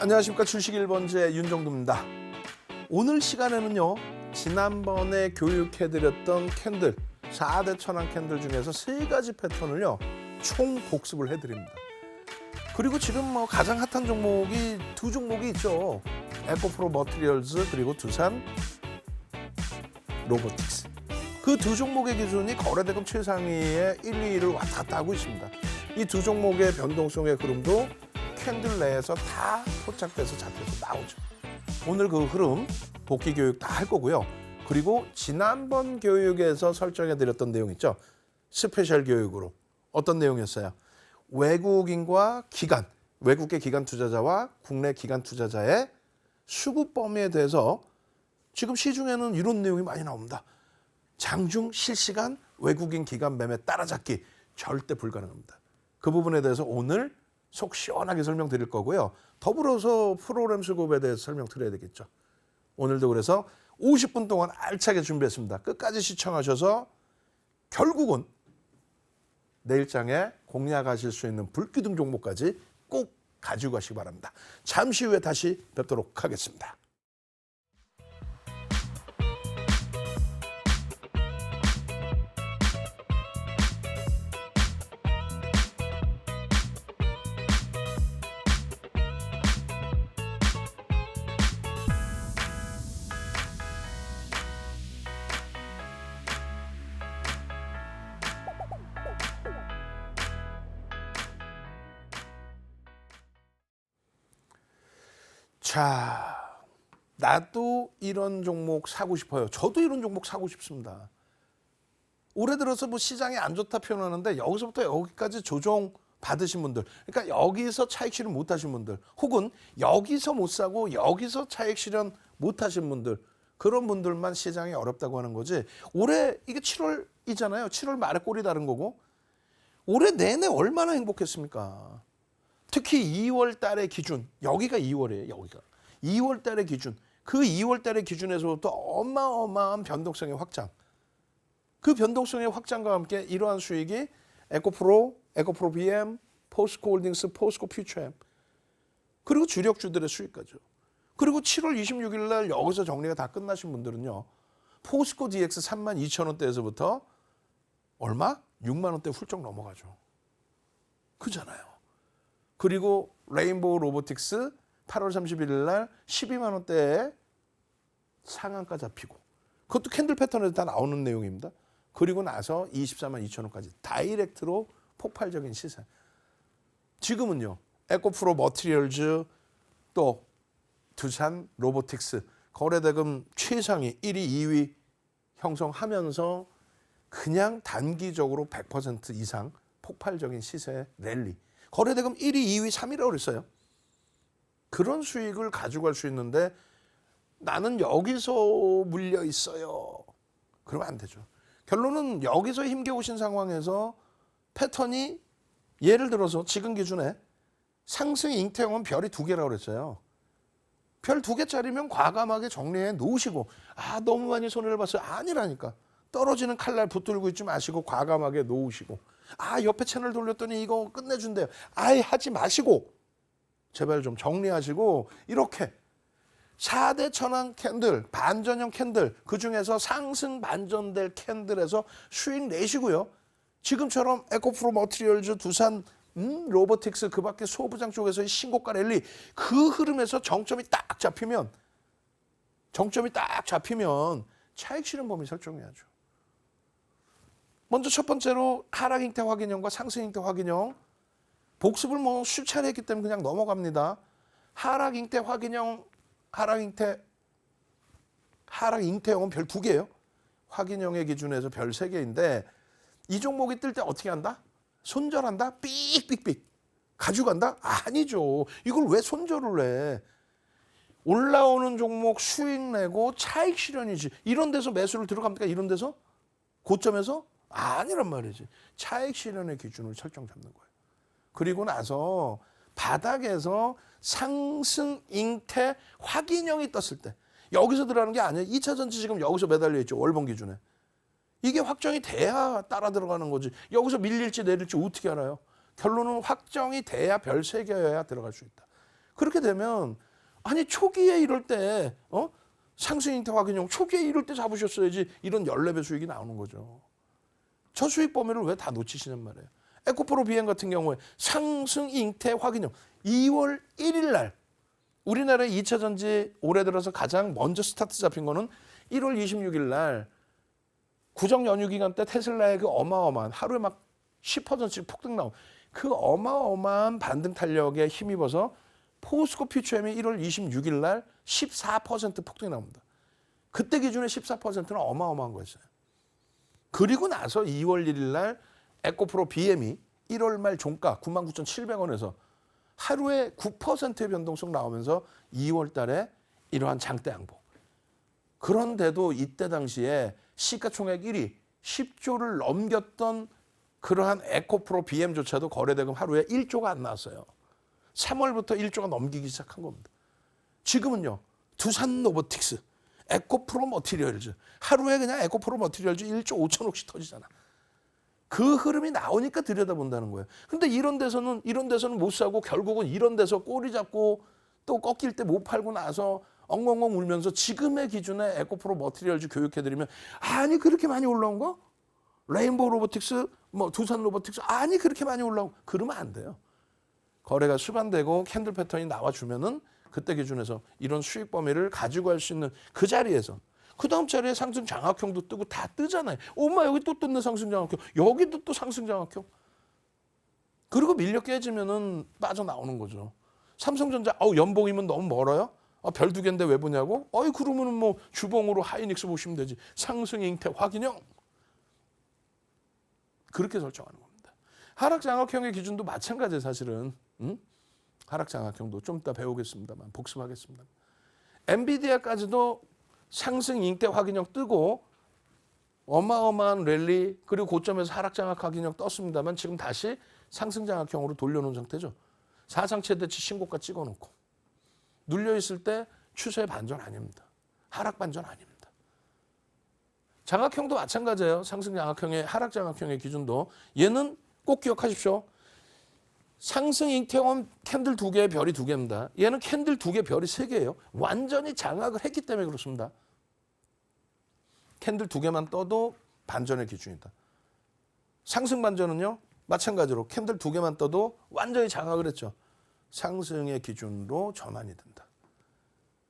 안녕하십니까. 주식 1번지의 윤정두입니다. 오늘 시간에는요, 지난번에 교육해드렸던 캔들 4대 천왕 캔들 중에서 3가지 패턴을요 총 복습을 해드립니다. 그리고 지금 가장 핫한 종목이 2종목이 있죠. 에코프로 머티리얼즈 그리고 두산 로보틱스. 그 2종목의 기준이 거래대금 최상위의 1, 2위를 왔다 갔다 하고 있습니다. 이 2종목의 변동성의 흐름도 캔들 내에서 다 포착돼서 잡혀서 나오죠. 오늘 그 흐름 복귀 교육 다 할 거고요. 그리고 지난번 교육에서 설정해드렸던 내용 있죠. 스페셜 교육으로 어떤 내용이었어요? 외국인과 기관, 외국계 기관 투자자와 국내 기관 투자자의 수급 범위에 대해서 지금 시중에는 이런 내용이 많이 나옵니다. 장중 실시간 외국인 기관 매매 따라잡기 절대 불가능합니다. 그 부분에 대해서 오늘 속 시원하게 설명드릴 거고요. 더불어서 프로그램 수급에 대해서 설명드려야 되겠죠. 오늘도 그래서 50분 동안 알차게 준비했습니다. 끝까지 시청하셔서 결국은 내일장에 공략하실 수 있는 불기둥 종목까지 꼭 가지고 가시기 바랍니다. 잠시 후에 다시 뵙도록 하겠습니다. 자, 나도 이런 종목 사고 싶어요. 저도 이런 종목 사고 싶습니다. 올해 들어서 시장이 안 좋다 표현하는데 여기서부터 여기까지 조정 받으신 분들, 그러니까 여기서 차익 실현 못 하신 분들, 혹은 여기서 못 사고 여기서 차익 실현 못 하신 분들, 그런 분들만 시장이 어렵다고 하는 거지. 올해 이게 7월이잖아요. 7월 말에 꼴이 다른 거고 올해 내내 얼마나 행복했습니까? 특히 2월 달의 기준, 여기가 2월이에요. 여기가 2월 달의 기준, 그 2월 달의 기준에서부터 어마어마한 변동성의 확장. 그 변동성의 확장과 함께 이러한 수익이 에코프로 BM, 포스코 홀딩스, 포스코 퓨처엠, 그리고 주력주들의 수익까지요. 그리고 7월 26일 날 여기서 정리가 다 끝나신 분들은요, 포스코 DX 32,000원대에서부터 얼마? 6만 원대 훌쩍 넘어가죠. 그잖아요. 그리고 레인보우 로보틱스 8월 31일 날 12만 원대에 상한가 잡히고, 그것도 캔들 패턴에서 다 나오는 내용입니다. 그리고 나서 24만 2천 원까지 다이렉트로 폭발적인 시세. 지금은요, 에코프로 머티리얼즈 또 두산 로보틱스 거래대금 최상위 1위, 2위 형성하면서 그냥 단기적으로 100% 이상 폭발적인 시세 랠리. 거래대금 1위, 2위, 3위라고 그랬어요. 그런 수익을 가져갈 수 있는데 나는 여기서 물려 있어요. 그러면 안 되죠. 결론은 여기서 힘겨우신 상황에서 패턴이 예를 들어서 지금 기준에 상승 잉태형은 별이 2개라고 그랬어요. 별 2개짜리면 과감하게 정리해 놓으시고, 너무 많이 손해를 봤어요. 아니라니까. 떨어지는 칼날 붙들고 있지 마시고 과감하게 놓으시고, 옆에 채널 돌렸더니 이거 끝내준대요. 아예 하지 마시고 제발 좀 정리하시고, 이렇게 4대 천왕 캔들, 반전형 캔들, 그중에서 상승 반전될 캔들에서 수익 내시고요. 지금처럼 에코프로 머티리얼즈, 두산 로보틱스, 그 밖에 소부장 쪽에서의 신고가 랠리, 그 흐름에서 정점이 딱 잡히면 차익 실현 범위 설정해야죠. 먼저 첫 번째로 하락 잉태 확인형과 상승 잉태 확인형, 복습을 수차례 했기 때문에 그냥 넘어갑니다. 하락 잉태 확인형, 하락 잉태형은 별 2개예요. 확인형의 기준에서 별 3개인데 이 종목이 뜰 때 어떻게 한다? 손절한다? 삑삑삑 가져간다? 아니죠. 이걸 왜 손절을 해? 올라오는 종목 수익 내고 차익 실현이지. 이런 데서 매수를 들어갑니까? 이런 데서? 고점에서? 아니란 말이지. 차익 실현의 기준을 설정 잡는 거예요. 그리고 나서 바닥에서 상승 잉태 확인형이 떴을 때, 여기서 들어가는 게 아니에요. 2차 전지 지금 여기서 매달려 있죠. 월봉 기준에. 이게 확정이 돼야 따라 들어가는 거지. 여기서 밀릴지 내릴지 어떻게 알아요? 결론은 확정이 돼야 별 3개여야 들어갈 수 있다. 그렇게 되면 아니 초기에 이럴 때 상승 잉태 확인용 초기에 이럴 때 잡으셨어야지 이런 14배 수익이 나오는 거죠. 저 수익 범위를 왜 다 놓치시냔 말이에요. 에코프로 BM 같은 경우에 상승 잉태 확인용 2월 1일 날 우리나라의 2차 전지 올해 들어서 가장 먼저 스타트 잡힌 거는 1월 26일 날 구정 연휴 기간 때 테슬라의 그 어마어마한 하루에 막 10%씩 폭등 나온 그 어마어마한 반등 탄력에 힘입어서 포스코 퓨처엠이 1월 26일 날 14% 폭등이 나옵니다. 그때 기준에 14%는 어마어마한 거였어요. 그리고 나서 2월 1일 날 에코프로 BM이 1월 말 종가 99,700원에서 하루에 9%의 변동성 나오면서 2월 달에 이러한 장대 양봉. 그런데도 이때 당시에 시가총액 1위 10조를 넘겼던 그러한 에코프로 BM조차도 거래대금 하루에 1조가 안 나왔어요. 3월부터 1조가 넘기기 시작한 겁니다. 지금은요. 두산 로보틱스, 에코프로 머티리얼즈 하루에 그냥 에코프로 머티리얼즈 1조 5천억씩 터지잖아. 그 흐름이 나오니까 들여다본다는 거예요. 근데 이런 데서는 못 사고 결국은 이런 데서 꼬리 잡고 또 꺾일 때 못 팔고 나서 엉엉엉 울면서 지금의 기준에 에코프로 머티리얼즈 교육해드리면 아니 그렇게 많이 올라온 거? 레인보우 로보틱스, 두산 로보틱스 아니 그렇게 많이 올라온 거? 그러면 안 돼요. 거래가 수반되고 캔들 패턴이 나와주면은 그때 기준에서 이런 수익 범위를 가지고 갈 수 있는 그 자리에서 그 다음 자리에 상승 장악형도 뜨고 다 뜨잖아요. 엄마 여기 또 떴네 상승 장악형. 여기도 또 상승 장악형. 그리고 밀려 깨지면은 빠져나오는 거죠. 삼성전자 연봉이면 너무 멀어요? 별 2개인데 왜 보냐고? 그러면은 뭐 주봉으로 하이닉스 보시면 되지. 상승 잉태 확인형. 그렇게 설정하는 겁니다. 하락 장악형의 기준도 마찬가지예요, 사실은. 하락 장악형도 좀 이따 배우겠습니다만 복습하겠습니다. 엔비디아까지도 상승 잉태 확인형 뜨고 어마어마한 랠리 그리고 고점에서 하락 장악 확인형 떴습니다만 지금 다시 상승 장악형으로 돌려놓은 상태죠. 사상 최대치 신고가 찍어놓고 눌려있을 때 추세 반전 아닙니다. 하락 반전 아닙니다. 장악형도 마찬가지예요. 상승 장악형의 하락 장악형의 기준도 얘는 꼭 기억하십시오. 상승 잉태원 캔들 2개에 별이 2개입니다. 얘는 캔들 2개 별이 3개예요. 완전히 장악을 했기 때문에 그렇습니다. 캔들 2개만 떠도 반전의 기준이다. 상승 반전은요. 마찬가지로 캔들 2개만 떠도 완전히 장악을 했죠. 상승의 기준으로 전환이 된다.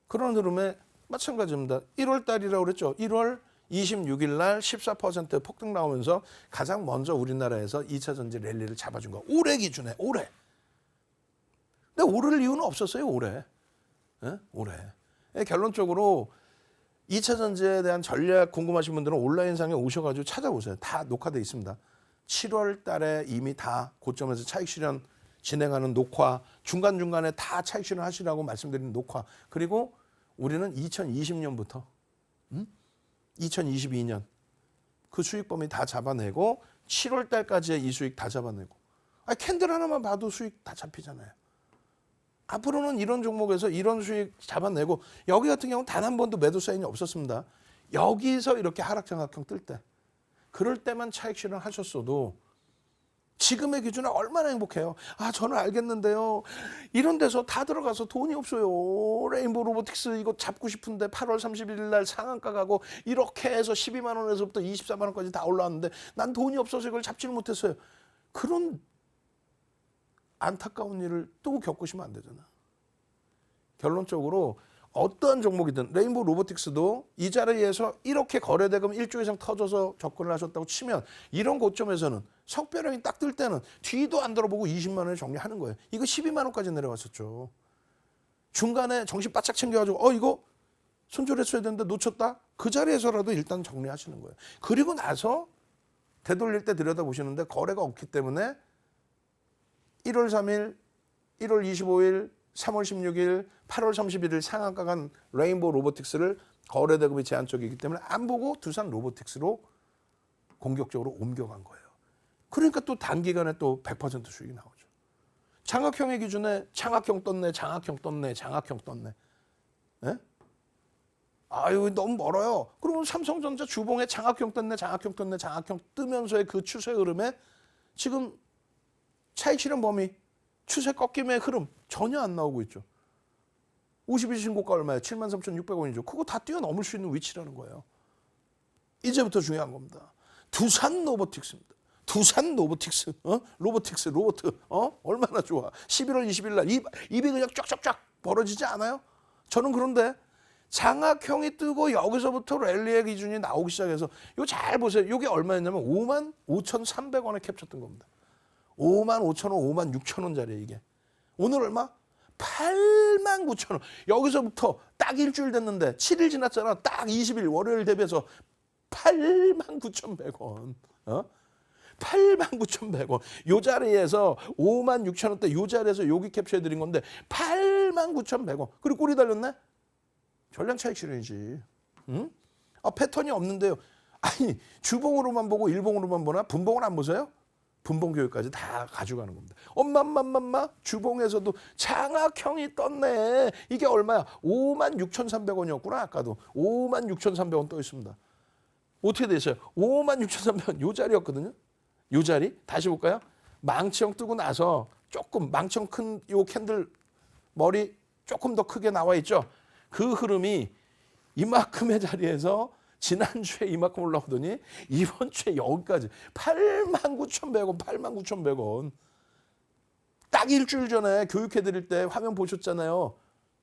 그런 흐름에 마찬가지입니다. 1월 달이라고 그랬죠. 1월 26일 날 14% 폭등 나오면서 가장 먼저 우리나라에서 2차 전지 랠리를 잡아준 거. 올해 기준에 올해. 근데 오를 이유는 없었어요. 올해. 올해. 결론적으로 2차 전지에 대한 전략 궁금하신 분들은 온라인상에 오셔가지고 찾아보세요. 다 녹화되어 있습니다. 7월 달에 이미 다 고점에서 차익 실현 진행하는 녹화, 중간중간에 다 차익 실현 하시라고 말씀드린 녹화. 그리고 우리는 2020년부터 2022년 그 수익 범위 다 잡아내고 7월 달까지의 이 수익 다 잡아내고 캔들 하나만 봐도 수익 다 잡히잖아요. 앞으로는 이런 종목에서 이런 수익 잡아내고 여기 같은 경우는 단 한 번도 매도 사인이 없었습니다. 여기서 이렇게 하락 장악형 뜰 때 그럴 때만 차익 실현 하셨어도 지금의 기준에 얼마나 행복해요. 저는 알겠는데요. 이런 데서 다 들어가서 돈이 없어요. 레인보우 로보틱스 이거 잡고 싶은데 8월 31일 날 상한가 가고 이렇게 해서 12만 원에서부터 24만 원까지 다 올라왔는데 난 돈이 없어서 이걸 잡지를 못했어요. 그런 안타까운 일을 또 겪으시면 안 되잖아. 결론적으로 어떠한 종목이든 레인보우 로보틱스도 이 자리에서 이렇게 거래대금 1조 이상 터져서 접근을 하셨다고 치면 이런 고점에서는 석배령이 딱 뜰 때는 뒤도 안 돌아보고 20만 원에 정리하는 거예요. 이거 12만 원까지 내려왔었죠. 중간에 정신 바짝 챙겨가지고 이거 손절했어야 되는데 놓쳤다? 그 자리에서라도 일단 정리하시는 거예요. 그리고 나서 되돌릴 때 들여다보시는데 거래가 없기 때문에 1월 3일, 1월 25일, 3월 16일, 8월 31일 상한가 간 레인보우 로보틱스를 거래대금이 제한적이기 때문에 안 보고 두산 로보틱스로 공격적으로 옮겨간 거예요. 그러니까 또 단기간에 또 100% 수익이 나오죠. 장악형의 기준에 장악형 떴네, 장악형 떴네, 장악형 떴네. 예? 아유 너무 멀어요. 그러면 삼성전자 주봉에 장악형 떴네, 장악형 떴네, 장악형 뜨면서의 그 추세 흐름에 지금 차익 실현 범위, 추세 꺾임의 흐름 전혀 안 나오고 있죠. 52 신고가 얼마예요? 73,600원이죠. 그거 다 뛰어넘을 수 있는 위치라는 거예요. 이제부터 중요한 겁니다. 두산 로보틱스입니다. 두산 로보틱스, 로보틱스, 로봇, 얼마나 좋아. 11월 20일 날 입이 그냥 쫙쫙쫙 벌어지지 않아요? 저는 그런데 장악형이 뜨고 여기서부터 랠리의 기준이 나오기 시작해서 이거 잘 보세요. 이게 얼마였냐면 55,300원에 캡쳤던 겁니다. 55,000원, 56,000원짜리 이게. 오늘 얼마? 89,000원. 여기서부터 딱 일주일 됐는데 7일 지났잖아. 딱 20일 월요일 대비해서 89,100원. 89,100원. 요 자리에서 56,000원대 요 자리에서 여기 캡처해드린 건데 89,100원. 그리고 꼴이 달렸네? 전량 차익 실현이지. 응? 패턴이 없는데요. 아니 주봉으로만 보고 일봉으로만 보나? 분봉을 안 보세요? 분봉 교육까지 다 가져가는 겁니다. 엄마 주봉에서도 장악형이 떴네. 이게 얼마야? 56,300원이었구나. 아까도 56,300원 떠 있습니다. 어떻게 되셨어요? 56,300원 요 자리였거든요. 요 자리 다시 볼까요? 망치형 뜨고 나서 조금 망치형 큰 요 캔들 머리 조금 더 크게 나와 있죠. 그 흐름이 이만큼의 자리에서 지난주에 이만큼 올라오더니 이번 주에 여기까지 89,100원, 89,100원. 딱 일주일 전에 교육해드릴 때 화면 보셨잖아요.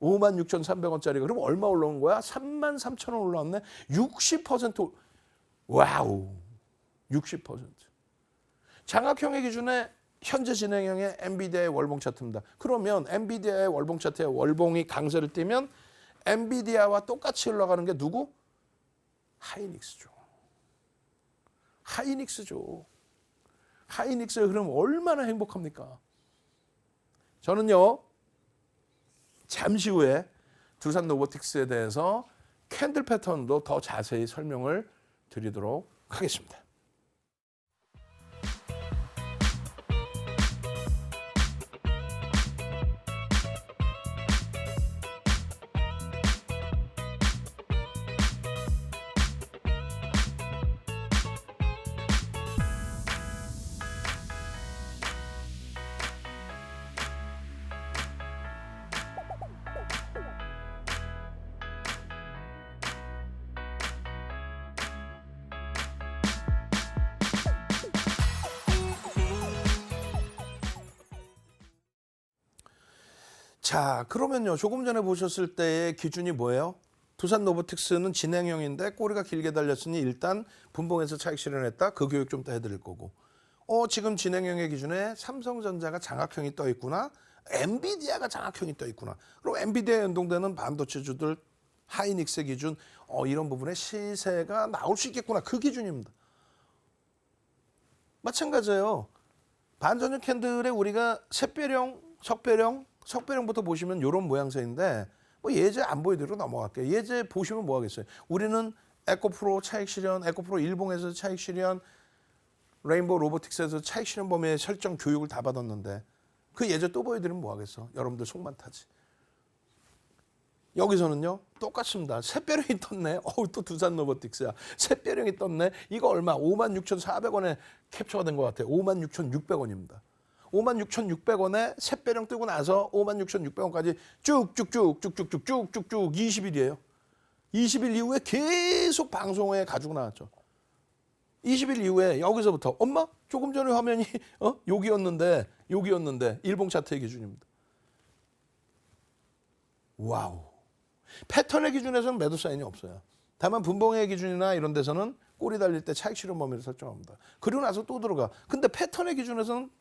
56,300원짜리가. 그럼 얼마 올라온 거야? 33,000원 올라왔네. 60%. 와우. 60%. 장악형의 기준에 현재 진행형의 엔비디아의 월봉 차트입니다. 그러면 엔비디아의 월봉 차트의 월봉이 강세를 띠면 엔비디아와 똑같이 흘러가는 게 누구? 하이닉스죠. 하이닉스죠. 하이닉스의 흐름 얼마나 행복합니까? 저는요. 잠시 후에 두산 로보틱스에 대해서 캔들 패턴도 더 자세히 설명을 드리도록 하겠습니다. 자, 그러면요. 조금 전에 보셨을 때의 기준이 뭐예요? 두산 로보틱스는 진행형인데 꼬리가 길게 달렸으니 일단 분봉에서 차익 실현했다. 그 교육 좀 더 해드릴 거고. 지금 진행형의 기준에 삼성전자가 장악형이 떠 있구나. 엔비디아가 장악형이 떠 있구나. 그럼 엔비디아에 연동되는 반도체주들 하이닉스 기준 이런 부분에 시세가 나올 수 있겠구나. 그 기준입니다. 마찬가지예요. 반전형 캔들에 우리가 샛별형, 석별형부터 보시면 이런 모양새인데 예제 안 보여드리고 넘어갈게요. 예제 보시면 뭐 하겠어요. 우리는 에코프로 차익 실현, 에코프로 일봉에서 차익 실현, 레인보우 로보틱스에서 차익 실현 범위의 설정 교육을 다 받았는데 그 예제 또 보여드리면 뭐 하겠어. 여러분들 속만 타지. 여기서는요 똑같습니다. 샛별형이 떴네. 또 두산 로보틱스야. 샛별형이 떴네. 이거 얼마? 56,400원에 캡처가 된 것 같아요. 56,600원입니다. 56,600원에 샛별형 뜨고 나서 56,600원까지 쭉쭉쭉 20일이에요. 20일 이후에 계속 방송에 가지고 나왔죠. 20일 이후에 여기서부터 엄마 조금 전에 화면이 여기였는데 일봉 차트의 기준입니다. 와우. 패턴의 기준에서는 매도 사인이 없어요. 다만 분봉의 기준이나 이런 데서는 꼬리 달릴 때 차익 실현 범위를 설정합니다. 그리고 나서 또 들어가. 근데 패턴의 기준에서는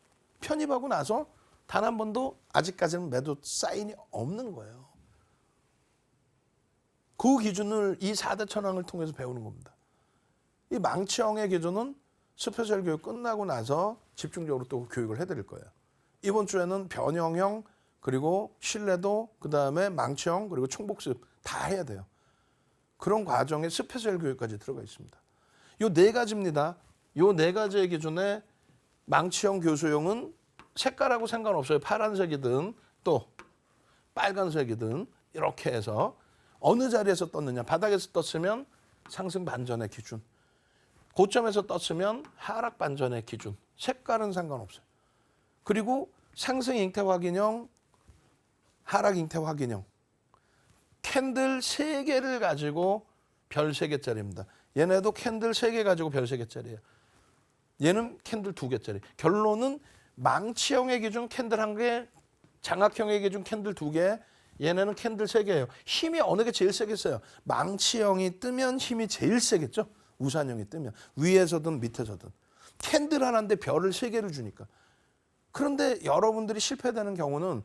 편입하고 나서 단 한 번도 아직까지는 매도 사인이 없는 거예요. 그 기준을 이 4대 천왕을 통해서 배우는 겁니다. 이 망치형의 기준은 스페셜 교육 끝나고 나서 집중적으로 또 교육을 해드릴 거예요. 이번 주에는 변형형 그리고 신뢰도 그다음에 망치형 그리고 총복습 다 해야 돼요. 그런 과정에 스페셜 교육까지 들어가 있습니다. 요 네 가지입니다. 요 네 가지의 기준에 망치형 교수용은 색깔하고 상관없어요. 파란색이든 또 빨간색이든 이렇게 해서 어느 자리에서 떴느냐. 바닥에서 떴으면 상승 반전의 기준. 고점에서 떴으면 하락 반전의 기준. 색깔은 상관없어요. 그리고 상승 잉태 확인형, 하락 잉태 확인형. 캔들 3개를 가지고 별 3개짜리입니다. 얘네도 캔들 3개 가지고 별 3개짜리예요. 얘는 캔들 2개짜리. 결론은 망치형의 기준 캔들 1개, 장악형의 기준 캔들 2개, 얘네는 캔들 3개예요. 힘이 어느 게 제일 세겠어요? 망치형이 뜨면 힘이 제일 세겠죠? 우산형이 뜨면. 위에서든 밑에서든. 캔들 하나인데 별을 3개를 주니까. 그런데 여러분들이 실패되는 경우는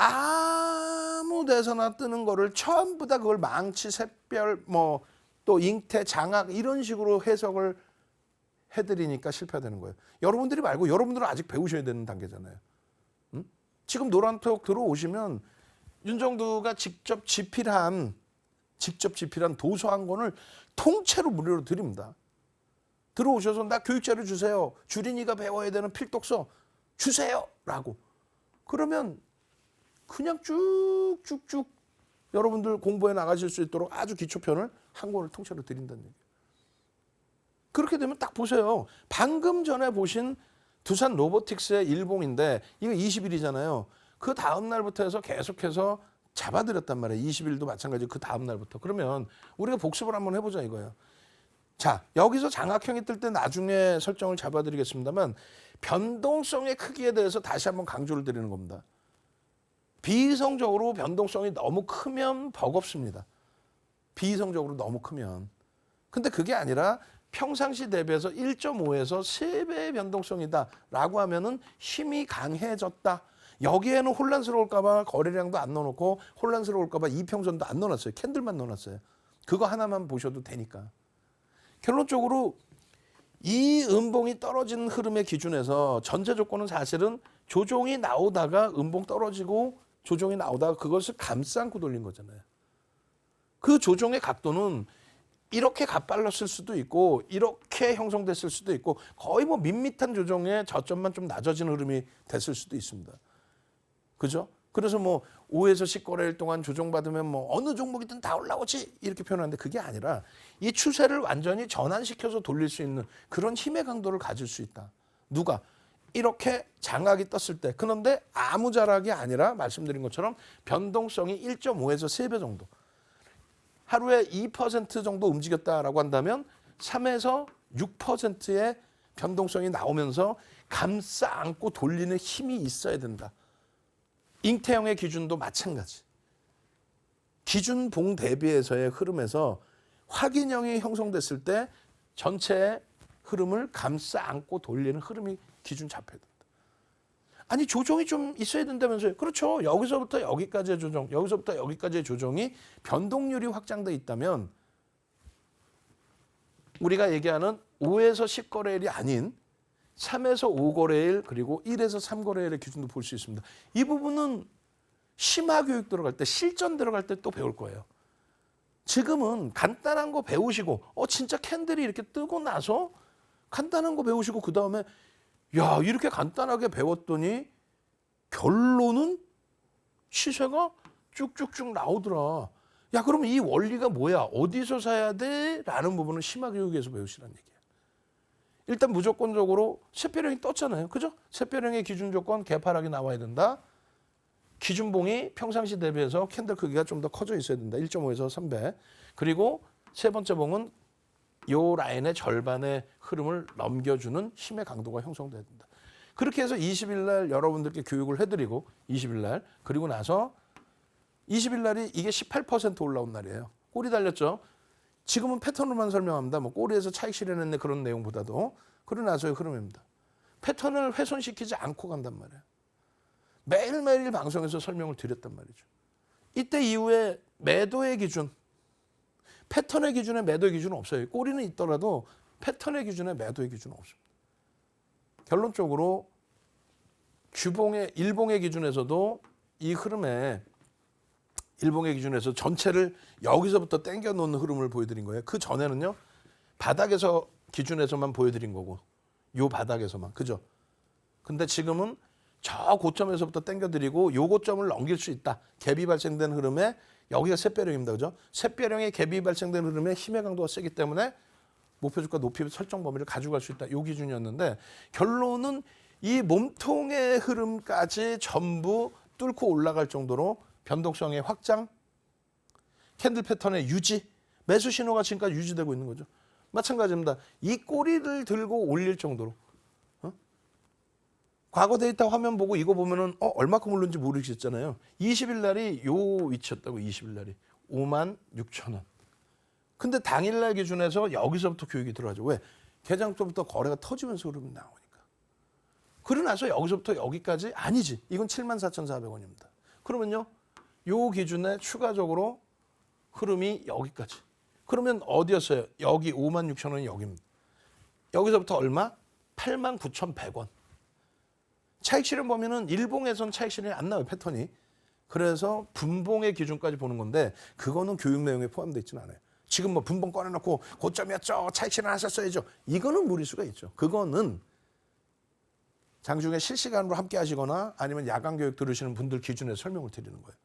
아무 데서나 뜨는 거를 전부 다 그걸 망치, 샛별, 뭐 또 잉태, 장악 이런 식으로 해석을 해드리니까 실패되는 거예요. 여러분들이 말고 여러분들은 아직 배우셔야 되는 단계잖아요. 응? 지금 노란톡 들어오시면 윤정두가 직접 집필한 도서 한 권을 통째로 무료로 드립니다. 들어오셔서 나 교육자료 주세요. 주린이가 배워야 되는 필독서 주세요. 라고. 그러면 그냥 쭉쭉쭉 여러분들 공부해 나가실 수 있도록 아주 기초편을 한 권을 통째로 드린다는 얘기예요. 그렇게 되면 딱 보세요. 방금 전에 보신 두산 로보틱스의 일봉인데 이거 20일이잖아요. 그 다음 날부터 해서 계속해서 잡아드렸단 말이에요. 20일도 마찬가지고 그 다음 날부터. 그러면 우리가 복습을 한번 해보자 이거예요. 자, 여기서 장악형이 뜰 때 나중에 설정을 잡아드리겠습니다만 변동성의 크기에 대해서 다시 한번 강조를 드리는 겁니다. 비이성적으로 변동성이 너무 크면 버겁습니다. 비이성적으로 너무 크면. 근데 그게 아니라 평상시 대비해서 1.5에서 3배의 변동성이다 라고 하면은 힘이 강해졌다. 여기에는 혼란스러울까 봐 거래량도 안 넣어놓고 혼란스러울까 봐 이평선도 안 넣어놨어요. 캔들만 넣어놨어요. 그거 하나만 보셔도 되니까. 결론적으로 이 음봉이 떨어지는 흐름의 기준에서 전제 조건은 사실은 조정이 나오다가 음봉 떨어지고 조정이 나오다가 그것을 감싸 안고 돌린 거잖아요. 그 조정의 각도는 이렇게 가빨랐을 수도 있고 이렇게 형성됐을 수도 있고 거의 뭐 밋밋한 조정에 저점만 좀 낮아진 흐름이 됐을 수도 있습니다. 그죠? 그래서 뭐 5에서 10거래일 동안 조정받으면 뭐 어느 종목이든 다 올라오지 이렇게 표현하는데 그게 아니라 이 추세를 완전히 전환시켜서 돌릴 수 있는 그런 힘의 강도를 가질 수 있다. 누가? 이렇게 장악이 떴을 때. 그런데 아무 자락이 아니라 말씀드린 것처럼 변동성이 1.5에서 3배 정도. 하루에 2% 정도 움직였다라고 한다면 3에서 6%의 변동성이 나오면서 감싸 안고 돌리는 힘이 있어야 된다. 잉태형의 기준도 마찬가지. 기준봉 대비해서의 흐름에서 확인형이 형성됐을 때 전체의 흐름을 감싸 안고 돌리는 흐름이 기준 잡혀야 된다. 아니 조정이 좀 있어야 된다면서요. 그렇죠. 여기서부터 여기까지의 조정, 여기서부터 여기까지의 조정이 변동률이 확장돼 있다면 우리가 얘기하는 5에서 10거래일이 아닌 3에서 5거래일 그리고 1에서 3거래일의 기준도 볼 수 있습니다. 이 부분은 심화교육 들어갈 때 실전 들어갈 때 또 배울 거예요. 지금은 간단한 거 배우시고 진짜 캔들이 이렇게 뜨고 나서 간단한 거 배우시고 그 다음에 야 이렇게 간단하게 배웠더니 결론은 시세가 쭉쭉쭉 나오더라. 야 그러면 이 원리가 뭐야? 어디서 사야 돼? 라는 부분은 심화교육에서 배우시라는 얘기예요. 일단 무조건적으로 샛별형이 떴잖아요. 그죠? 샛별형의 기준 조건 개파락이 나와야 된다. 기준봉이 평상시 대비해서 캔들 크기가 좀 더 커져 있어야 된다. 1.5에서 3배. 그리고 세 번째 봉은 요 라인의 절반의 흐름을 넘겨주는 힘의 강도가 형성돼야 된다. 그렇게 해서 20일 날 여러분들께 교육을 해드리고 20일 날 그리고 나서 20일 날이 이게 18% 올라온 날이에요. 꼬리 달렸죠. 지금은 패턴으로만 설명합니다. 뭐 꼬리에서 차익 실현했네 그런 내용보다도 그러고 나서의 흐름입니다. 패턴을 훼손시키지 않고 간단 말이에요. 매일매일 방송에서 설명을 드렸단 말이죠. 이때 이후에 매도의 기준, 패턴의 기준에 매도의 기준은 없어요. 꼬리는 있더라도 패턴의 기준에 매도의 기준은 없습니다. 결론적으로 주봉의 일봉의 기준에서도 이 흐름에 일봉의 기준에서 전체를 여기서부터 당겨 놓는 흐름을 보여드린 거예요. 그 전에는요. 바닥에서 기준에서만 보여드린 거고 요 바닥에서만. 그죠? 근데 지금은 저 고점에서부터 당겨드리고 요 고점을 넘길 수 있다. 갭이 발생된 흐름에 여기가 샛별형입니다. 그죠? 샛별형의 갭이 발생된 흐름에 힘의 강도가 세기 때문에 목표주가 높이 설정 범위를 가져갈 수 있다. 요 기준이었는데 결론은 이 몸통의 흐름까지 전부 뚫고 올라갈 정도로 변동성의 확장, 캔들 패턴의 유지, 매수 신호가 지금까지 유지되고 있는 거죠. 마찬가지입니다. 이 꼬리를 들고 올릴 정도로. 과거 데이터 화면 보고 이거 보면은 얼마큼 오른지 모르겠잖아요. 20일 날이 요 위치였다고. 20일 날이 56,000원. 근데 당일날 기준에서 여기서부터 교육이 들어가죠. 왜? 개장부터 거래가 터지면서 흐름이 나오니까. 그러고 나서 여기서부터 여기까지 아니지. 이건 74,400원입니다. 그러면요. 요 기준에 추가적으로 흐름이 여기까지. 그러면 어디였어요? 여기 56,000원이 여기입니다. 여기서부터 얼마? 89,100원. 차익 실현 보면은 일봉에선 차익 실현이 안 나와요, 패턴이. 그래서 분봉의 기준까지 보는 건데 그거는 교육 내용에 포함되어 있지는 않아요. 지금 뭐 분봉 꺼내놓고 고점이었죠, 차익 실현 하셨어야죠. 이거는 무리수가 있죠. 그거는 장중에 실시간으로 함께 하시거나 아니면 야간 교육 들으시는 분들 기준에서 설명을 드리는 거예요.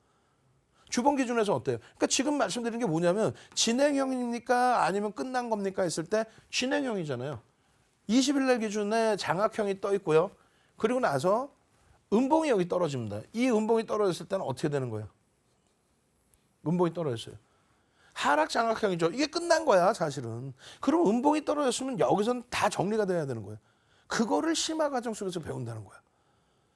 주봉 기준에서 어때요? 그러니까 지금 말씀드린 게 뭐냐면 진행형입니까? 아니면 끝난 겁니까? 했을 때 진행형이잖아요. 20일 날 기준에 장악형이 떠 있고요. 그리고 나서 음봉이 여기 떨어집니다. 이 음봉이 떨어졌을 때는 어떻게 되는 거예요? 음봉이 떨어졌어요. 하락 장악형이죠. 이게 끝난 거야, 사실은. 그럼 음봉이 떨어졌으면 여기서는 다 정리가 돼야 되는 거예요. 그거를 심화 과정 속에서 배운다는 거야.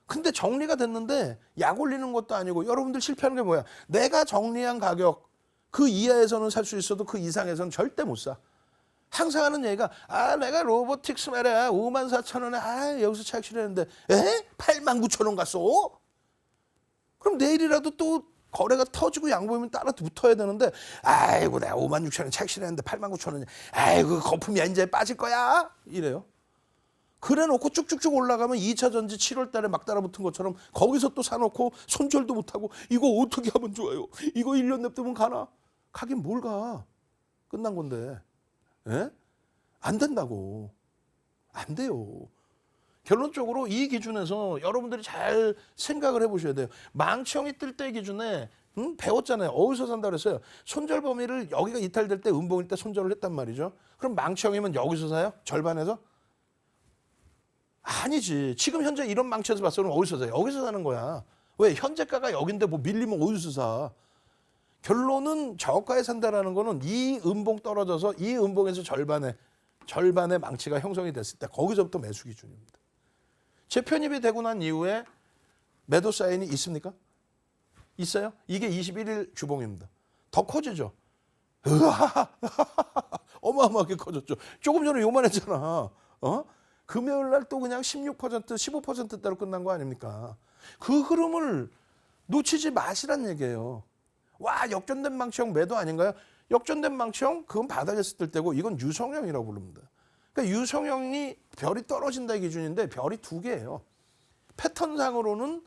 근데 정리가 됐는데 약 올리는 것도 아니고 여러분들 실패하는 게 뭐야? 내가 정리한 가격 그 이하에서는 살 수 있어도 그 이상에서는 절대 못 사. 항상 하는 얘기가 내가 로보틱스 말이야 54,000원에 여기서 차익 실현했는데 89,000원 갔어? 그럼 내일이라도 또 거래가 터지고 양보이면 따라 붙어야 되는데 아이고 내가 56,000원 차익 실현했는데 89,000원이 아이고 거품이 이제 빠질 거야 이래요. 그래 놓고 쭉쭉쭉 올라가면 2차 전지 7월 달에 막 따라붙은 것처럼 거기서 또 사놓고 손절도 못하고 이거 어떻게 하면 좋아요? 이거 1년 냅두면 가나? 가긴 뭘 가. 끝난 건데. 예? 안 된다고. 안 돼요. 결론적으로 이 기준에서 여러분들이 잘 생각을 해보셔야 돼요. 망치형이 뜰 때 기준에 배웠잖아요. 어디서 산다 그랬어요? 손절 범위를 여기가 이탈될 때 음봉일 때 손절을 했단 말이죠. 그럼 망치형이면 여기서 사요? 절반에서? 아니지. 지금 현재 이런 망치에서 봤으면 어디서 사? 여기서 사는 거야. 왜? 현재가가 여긴데 뭐 밀리면 어디서 사? 결론은 저가에 산다라는 거는 이 음봉 떨어져서 이 음봉에서 절반의 망치가 형성이 됐을 때 거기서부터 매수 기준입니다. 재편입이 되고 난 이후에 매도 사인이 있습니까? 있어요? 이게 21일 주봉입니다. 더 커지죠? 어마어마하게 커졌죠. 조금 전에 요만했잖아. 금요일 날 또 그냥 16%, 15%대로 끝난 거 아닙니까? 그 흐름을 놓치지 마시란 얘기예요. 와, 역전된 망치형 매도 아닌가요? 역전된 망치형 그건 바닥에 뜰 때고 이건 유성형이라고 부릅니다. 그러니까 유성형이 별이 떨어진다의 기준인데 별이 두 개예요. 패턴상으로는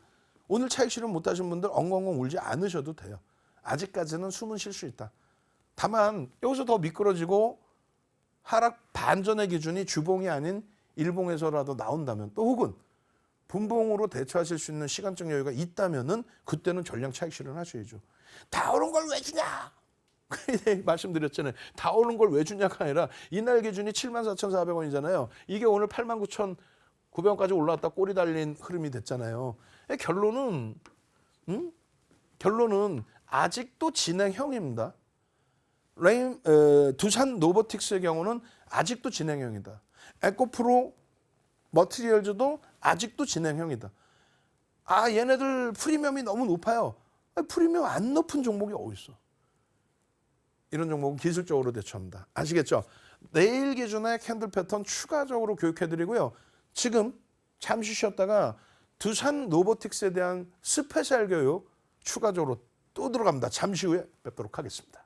오늘 차익 실현 못 하신 분들 엉엉엉 울지 않으셔도 돼요. 아직까지는 숨은 쉴 수 있다. 다만 여기서 더 미끄러지고 하락 반전의 기준이 주봉이 아닌 일봉에서라도 나온다면 또 혹은 분봉으로 대처하실 수 있는 시간적 여유가 있다면은 그때는 전량 차익 실현하셔야죠. 다 오른 걸 왜 주냐? 말씀드렸잖아요. 다 오른 걸 왜 주냐가 아니라 이날 기준이 74,400원이잖아요. 이게 오늘 89,900원까지 올라왔다 꼬리 달린 흐름이 됐잖아요. 결론은 아직도 진행형입니다. 두산 로보틱스의 경우는 아직도 진행형이다. 에코프로 머티리얼즈도 아직도 진행형이다. 얘네들 프리미엄이 너무 높아요. 프리미엄 안 높은 종목이 어디 있어? 이런 종목은 기술적으로 대처합니다. 아시겠죠? 내일 기준에 캔들 패턴 추가적으로 교육해드리고요. 지금 잠시 쉬었다가 두산 로보틱스에 대한 스페셜 교육 추가적으로 또 들어갑니다. 잠시 후에 뵙도록 하겠습니다.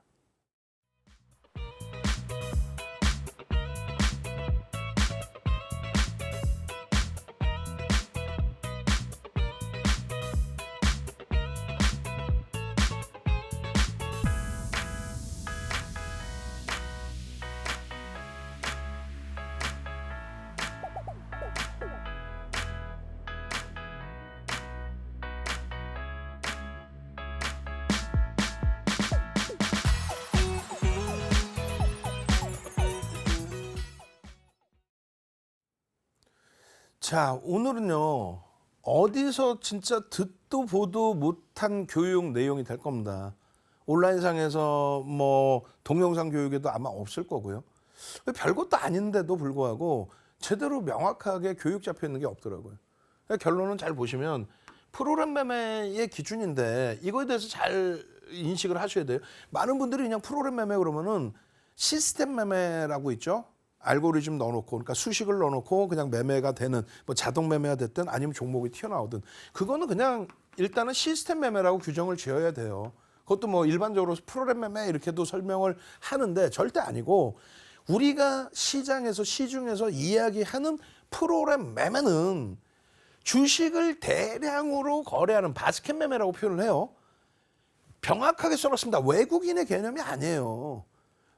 자, 오늘은요. 어디서 진짜 듣도 보도 못한 교육 내용이 될 겁니다. 온라인상에서 뭐 동영상 교육에도 아마 없을 거고요. 별것도 아닌데도 불구하고 제대로 명확하게 교육 잡혀 있는 게 없더라고요. 그러니까 결론은 잘 보시면 프로그램 매매의 기준인데 이거에 대해서 잘 인식을 하셔야 돼요. 많은 분들이 그냥 프로그램 매매 그러면은 시스템 매매라고 있죠. 알고리즘 넣어놓고, 그러니까 수식을 넣어놓고 그냥 매매가 되는, 뭐 자동 매매가 됐든 아니면 종목이 튀어나오든, 그거는 그냥 일단은 시스템 매매라고 규정을 지어야 돼요. 그것도 뭐 일반적으로 프로그램 매매 이렇게도 설명을 하는데 절대 아니고, 우리가 시장에서 시중에서 이야기하는 프로그램 매매는 주식을 대량으로 거래하는 바스켓 매매라고 표현을 해요. 정확하게 써놨습니다. 외국인의 개념이 아니에요.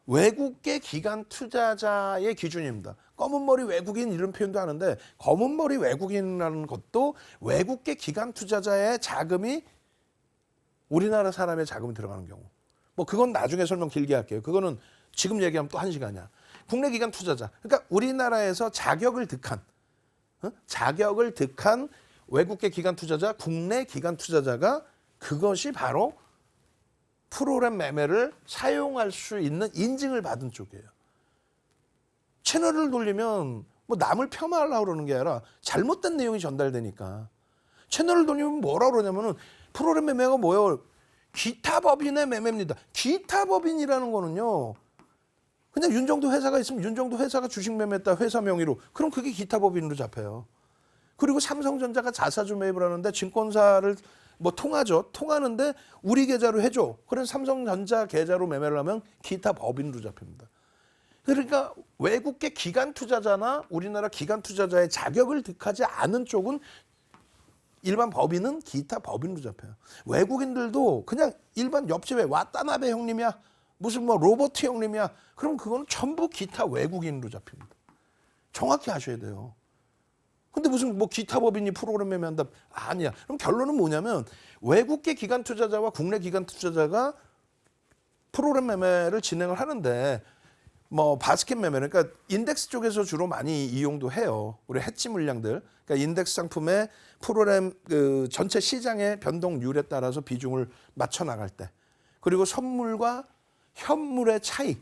외국계 기관 투자자의 기준입니다. 검은 머리 외국인 이런 표현도 하는데, 검은 머리 외국인이라는 것도 외국계 기관 투자자의 자금이 우리나라 사람의 자금이 들어가는 경우. 뭐 그건 나중에 설명 길게 할게요. 그거는 지금 얘기하면 또 1시간이야. 국내 기관 투자자. 그러니까 우리나라에서 자격을 득한 외국계 기관 투자자, 국내 기관 투자자가, 그것이 바로 프로그램 매매를 사용할 수 있는 인증을 받은 쪽이에요. 채널을 돌리면 뭐 남을 폄하하려고 그러는 게 아니라 잘못된 내용이 전달되니까. 채널을 돌리면 뭐라 그러냐면은 프로그램 매매가 뭐예요? 기타 법인의 매매입니다. 기타 법인이라는 거는요, 그냥 윤정도 회사가 있으면 윤정도 회사가 주식 매매했다, 회사 명의로. 그럼 그게 기타 법인으로 잡혀요. 그리고 삼성전자가 자사주 매입을 하는데 증권사를 뭐 통하죠. 통하는데 우리 계좌로 해줘. 그래서 삼성전자 계좌로 매매를 하면 기타 법인으로 잡힙니다. 그러니까 외국계 기관 투자자나 우리나라 기관 투자자의 자격을 득하지 않은 쪽은 일반 법인은 기타 법인으로 잡혀요. 외국인들도 그냥 일반 옆집에 와타나베 형님이야, 무슨 뭐 로버트 형님이야, 그럼 그거는 전부 기타 외국인으로 잡힙니다. 정확히 아셔야 돼요. 근데 무슨 뭐 기타 법인이 프로그램 매매한다? 아니야. 그럼 결론은 뭐냐면, 외국계 기관 투자자와 국내 기관 투자자가 프로그램 매매를 진행을 하는데, 뭐 바스켓 매매, 그러니까 인덱스 쪽에서 주로 많이 이용도 해요. 우리 해지 물량들. 그러니까 인덱스 상품의 프로그램 그 전체 시장의 변동률에 따라서 비중을 맞춰 나갈 때, 그리고 선물과 현물의 차이,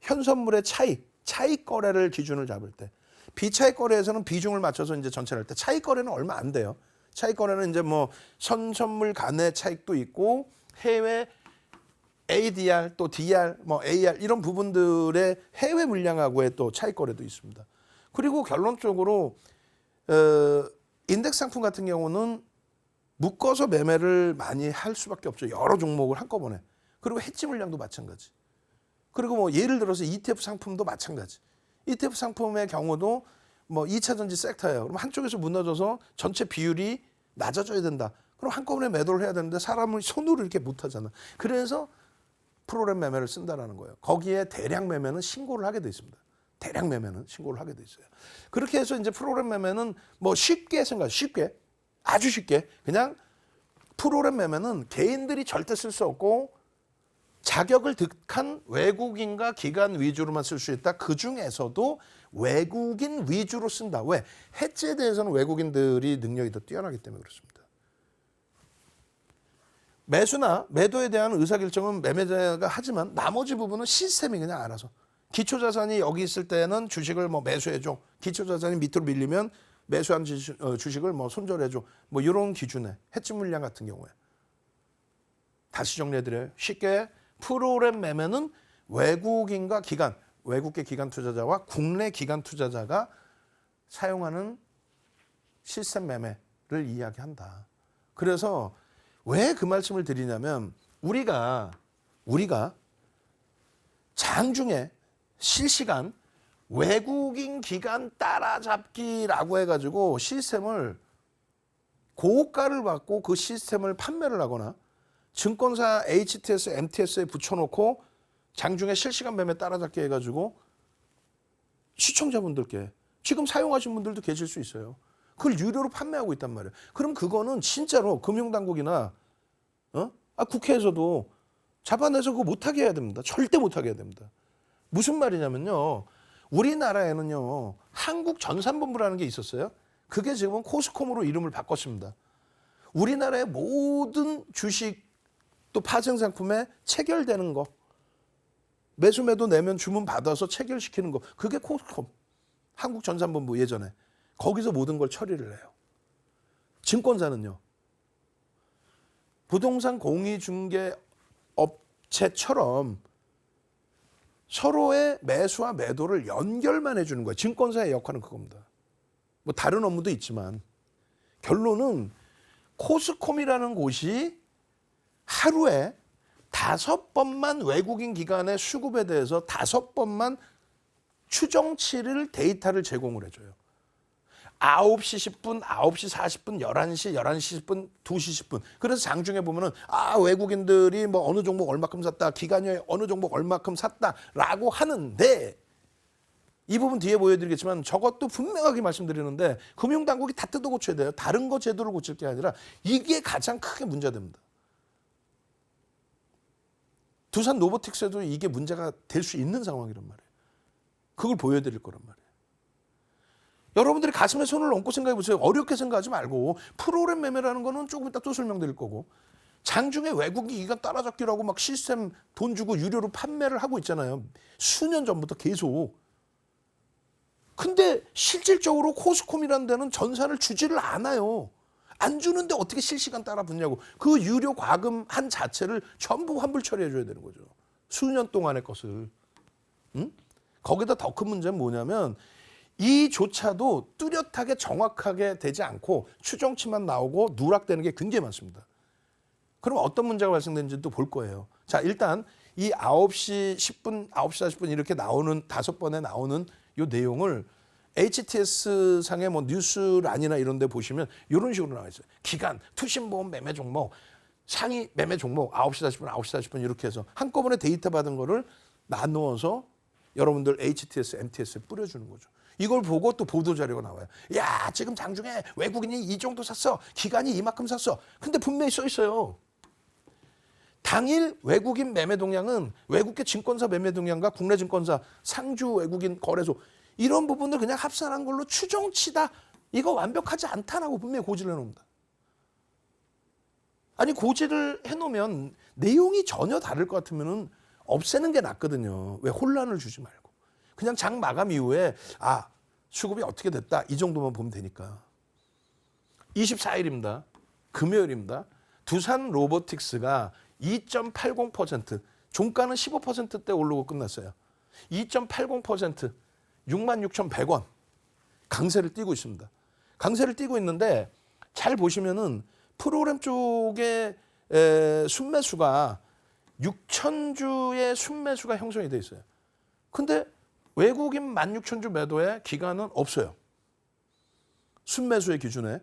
현선물의 차익 거래를 기준을 잡을 때, 비차익 거래에서는 비중을 맞춰서 이제 전체를 할 때, 차익 거래는 얼마 안 돼요. 차익 거래는 이제 뭐 선선물 간의 차익도 있고, 해외 ADR 또 DR 뭐 AR 이런 부분들의 해외 물량하고의 또 차익 거래도 있습니다. 그리고 결론적으로 인덱스 상품 같은 경우는 묶어서 매매를 많이 할 수밖에 없죠. 여러 종목을 한꺼번에. 그리고 해지 물량도 마찬가지. 그리고 뭐 예를 들어서 ETF 상품도 마찬가지. ETF 상품의 경우도 뭐 2차 전지 섹터예요. 그럼 한쪽에서 무너져서 전체 비율이 낮아져야 된다. 그럼 한꺼번에 매도를 해야 되는데 사람을 손으로 이렇게 못 하잖아. 그래서 프로그램 매매를 쓴다라는 거예요. 거기에 대량 매매는 신고를 하게 돼 있습니다. 대량 매매는 신고를 하게 돼 있어요. 그렇게 해서 이제 프로그램 매매는 뭐 쉽게 아주 쉽게 그냥 프로그램 매매는 개인들이 절대 쓸 수 없고 자격을 득한 외국인과 기관 위주로만 쓸 수 있다. 그 중에서도 외국인 위주로 쓴다. 왜? 해지에 대해서는 외국인들이 능력이 더 뛰어나기 때문에 그렇습니다. 매수나 매도에 대한 의사결정은 매매자가 하지만 나머지 부분은 시스템이 그냥 알아서. 기초자산이 여기 있을 때는 주식을 뭐 매수해줘. 기초자산이 밑으로 밀리면 매수한 주식을 뭐 손절해줘. 뭐 이런 기준에 해지 물량 같은 경우에. 다시 정리해드려요. 쉽게 프로그램 매매는 외국인과 기관, 외국계 기관 투자자와 국내 기관 투자자가 사용하는 시스템 매매를 이야기한다. 그래서 왜 그 말씀을 드리냐면, 우리가 장중에 실시간 외국인 기관 따라잡기라고 해가지고 시스템을 고가를 받고 그 시스템을 판매를 하거나 증권사 HTS, MTS에 붙여놓고 장중에 실시간 매매 따라잡기 해가지고 시청자분들께 지금 사용하신 분들도 계실 수 있어요. 그걸 유료로 판매하고 있단 말이에요. 그럼 그거는 진짜로 금융당국이나 국회에서도 잡아내서 그거 못하게 해야 됩니다. 절대 못하게 해야 됩니다. 무슨 말이냐면요, 우리나라에는요 한국전산본부라는 게 있었어요. 그게 지금은 코스콤으로 이름을 바꿨습니다. 우리나라의 모든 주식 또 파생 상품에 체결되는 거. 매수 매도 내면 주문 받아서 체결시키는 거. 그게 코스콤. 한국전산본부 예전에. 거기서 모든 걸 처리를 해요. 증권사는요. 부동산 공인중개업체처럼 서로의 매수와 매도를 연결만 해주는 거예요. 증권사의 역할은 그겁니다. 뭐 다른 업무도 있지만 결론은 코스콤이라는 곳이 하루에 5번만 외국인 기관의 수급에 대해서 5번만 추정치를 데이터를 제공을 해줘요. 9시 10분, 9시 40분, 11시, 11시 10분, 2시 10분. 그래서 장중에 보면은 외국인들이 뭐 어느 종목 얼마큼 샀다, 기관이 어느 종목 얼마큼 샀다라고 하는데 이 부분 뒤에 보여드리겠지만 저것도 분명하게 말씀드리는데 금융당국이 다 뜯어 고쳐야 돼요. 다른 거 제도를 고칠 게 아니라 이게 가장 크게 문제됩니다. 두산 로보틱스에도 이게 문제가 될 수 있는 상황이란 말이에요. 그걸 보여드릴 거란 말이에요. 여러분들이 가슴에 손을 얹고 생각해 보세요. 어렵게 생각하지 말고 프로그램 매매라는 거는 조금 이따 또 설명드릴 거고 장중에 외국인 기관 따라잡기라고 막 시스템 돈 주고 유료로 판매를 하고 있잖아요. 수년 전부터 계속. 근데 실질적으로 코스콤이라는 데는 전산을 주지를 않아요. 안 주는데 어떻게 실시간 따라 붙냐고. 그 유료 과금 한 자체를 전부 환불 처리해 줘야 되는 거죠. 수년 동안의 것을. 응? 거기다 더 큰 문제는 뭐냐면 이조차도 뚜렷하게 정확하게 되지 않고 추정치만 나오고 누락되는 게 굉장히 많습니다. 그럼 어떤 문제가 발생되는지도 볼 거예요. 자, 일단 이 9시 10분, 9시 40분 이렇게 나오는 5번에 나오는 이 내용을 HTS 상의 뭐 뉴스란이나 이런 데 보시면 이런 식으로 나와 있어요. 기간, 투신보험 매매 종목, 상위 매매 종목 9시 40분, 9시 40분 이렇게 해서 한꺼번에 데이터 받은 거를 나누어서 여러분들 HTS, MTS에 뿌려주는 거죠. 이걸 보고 또 보도자료가 나와요. 야, 지금 장중에 외국인이 이 정도 샀어. 기관이 이만큼 샀어. 근데 분명히 써 있어요. 당일 외국인 매매 동향은 외국계 증권사 매매 동향과 국내 증권사 상주 외국인 거래소 이런 부분을 그냥 합산한 걸로 추정치다. 이거 완벽하지 않다라고 분명히 고지를 해놓습니다. 아니 고지를 해놓으면 내용이 전혀 다를 것 같으면 없애는 게 낫거든요. 왜 혼란을 주지 말고. 그냥 장 마감 이후에 수급이 어떻게 됐다. 이 정도만 보면 되니까. 24일입니다. 금요일입니다. 두산 로보틱스가 2.80% 종가는 15%대 오르고 끝났어요. 2.80% 66,100원 강세를 띄고 있습니다. 강세를 띄고 있는데 잘 보시면은 프로그램 쪽에 순매수가 6,000주의 순매수가 형성이 돼 있어요. 근데 외국인 16,000주 매도에 기간은 없어요. 순매수의 기준에.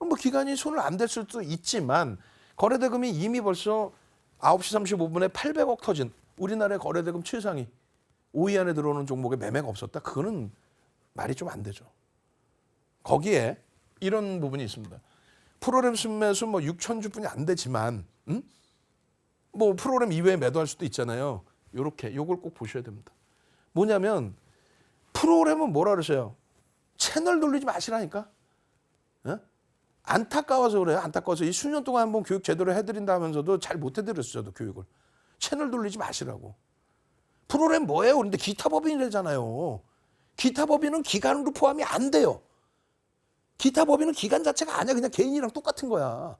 뭐 기간이 손을 안 댈 수도 있지만 거래대금이 이미 벌써 9시 35분에 800억 터진 우리나라의 거래대금 최상위 5위 안에 들어오는 종목에 매매가 없었다. 그거는 말이 좀 안 되죠. 거기에 이런 부분이 있습니다. 프로그램 순매수 뭐 6,000주뿐이 안 되지만 뭐 프로그램 이외에 매도할 수도 있잖아요. 요걸 꼭 보셔야 됩니다. 뭐냐면 프로그램은 뭐라 그러세요? 채널 돌리지 마시라니까. 예? 안타까워서 그래요. 안타까워서 이 수년 동안 한번 교육 제대로 해드린다 하면서도 잘 못 해드렸어요. 교육을. 채널 돌리지 마시라고. 프로그램 뭐예요? 그런데 기타법인이라잖아요. 기타법인은 기간으로 포함이 안 돼요. 기타법인은 기간 자체가 아니야. 그냥 개인이랑 똑같은 거야.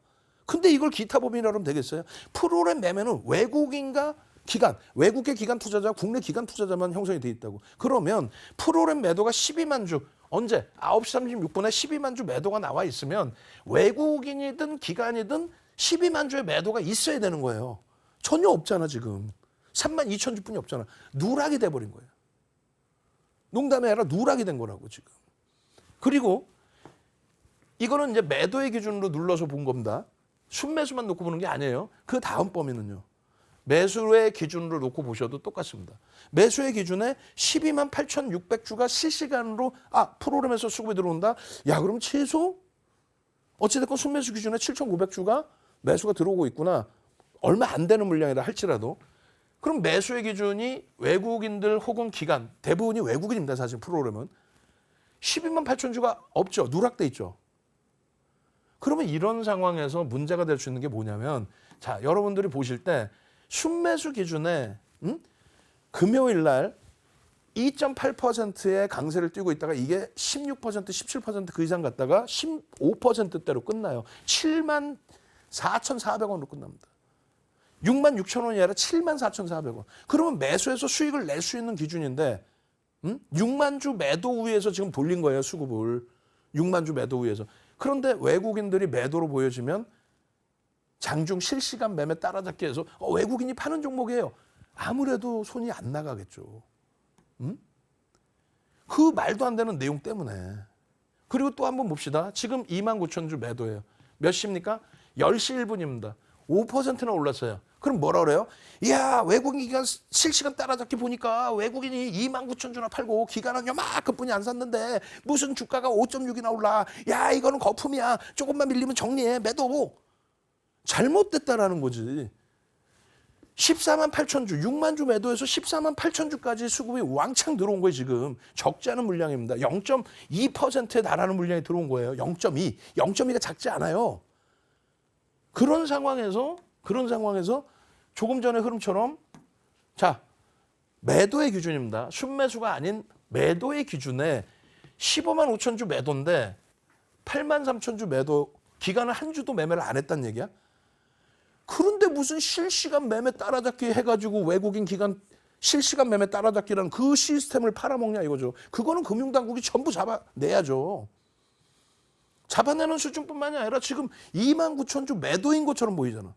근데 이걸 기타법인이라고 하면 되겠어요? 프로그램 매매는 외국인과 기관, 외국계 기관 투자자, 국내 기관 투자자만 형성이 돼 있다고. 그러면 프로그램 매도가 12만 주, 언제? 9시 36분에 12만 주 매도가 나와 있으면 외국인이든 기관이든 12만 주의 매도가 있어야 되는 거예요. 전혀 없잖아 지금. 32,000주뿐이 없잖아. 누락이 돼버린 거예요. 농담이 아니라 누락이 된 거라고 지금. 그리고 이거는 이제 매도의 기준으로 눌러서 본 겁니다. 순매수만 놓고 보는 게 아니에요. 그 다음 범위는요. 매수의 기준으로 놓고 보셔도 똑같습니다. 매수의 기준에 12만 8,600주가 실시간으로 프로그램에서 수급이 들어온다. 야 그럼 최소 어찌됐건 순매수 기준에 7,900주가 매수가 들어오고 있구나. 얼마 안 되는 물량이라 할지라도 그럼 매수의 기준이 외국인들 혹은 기관 대부분이 외국인입니다. 사실 프로그램은 12만 8,000주가 없죠. 누락돼 있죠. 그러면 이런 상황에서 문제가 될 수 있는 게 뭐냐면 자, 여러분들이 보실 때 순매수 기준에 금요일 날 2.8%의 강세를 띄고 있다가 이게 16%, 17%그 이상 갔다가 15%대로 끝나요. 74,400원으로 끝납니다. 66,000원이 아니라 74,400원. 그러면 매수해서 수익을 낼 수 있는 기준인데 6만 주 매도 우위에서 지금 돌린 거예요. 수급을. 6만 주 매도 우위에서. 그런데 외국인들이 매도로 보여지면 장중 실시간 매매 따라잡기 해서 외국인이 파는 종목이에요. 아무래도 손이 안 나가겠죠. 그 말도 안 되는 내용 때문에. 그리고 또 한번 봅시다. 지금 29,000주 매도예요. 몇 시입니까? 10시 1분입니다. 5%나 올랐어요. 그럼 뭐라 그래요? 이야, 외국인 기관 실시간 따라잡기 보니까 외국인이 29,000주나 팔고 기관은 요만큼뿐이 안 샀는데 무슨 주가가 5.6이나 올라. 야, 이거는 거품이야. 조금만 밀리면 정리해. 매도. 잘못됐다라는 거지. 14만 8천 주, 6만 주 매도해서 14만 8천 주까지 수급이 왕창 들어온 거예요, 지금. 적지 않은 물량입니다. 0.2%에 달하는 물량이 들어온 거예요. 0.2. 0.2가 작지 않아요. 그런 상황에서 조금 전의 흐름처럼 자, 매도의 기준입니다. 순매수가 아닌 매도의 기준에 15만 5천 주 매도인데 8만 3천 주 매도 기간을 한 주도 매매를 안 했다는 얘기야? 그런데 무슨 실시간 매매 따라잡기 해가지고 외국인 기관 실시간 매매 따라잡기라는 그 시스템을 팔아먹냐 이거죠. 그거는 금융당국이 전부 잡아내야죠. 잡아내는 수준뿐만이 아니라 지금 29,000주 매도인 것처럼 보이잖아.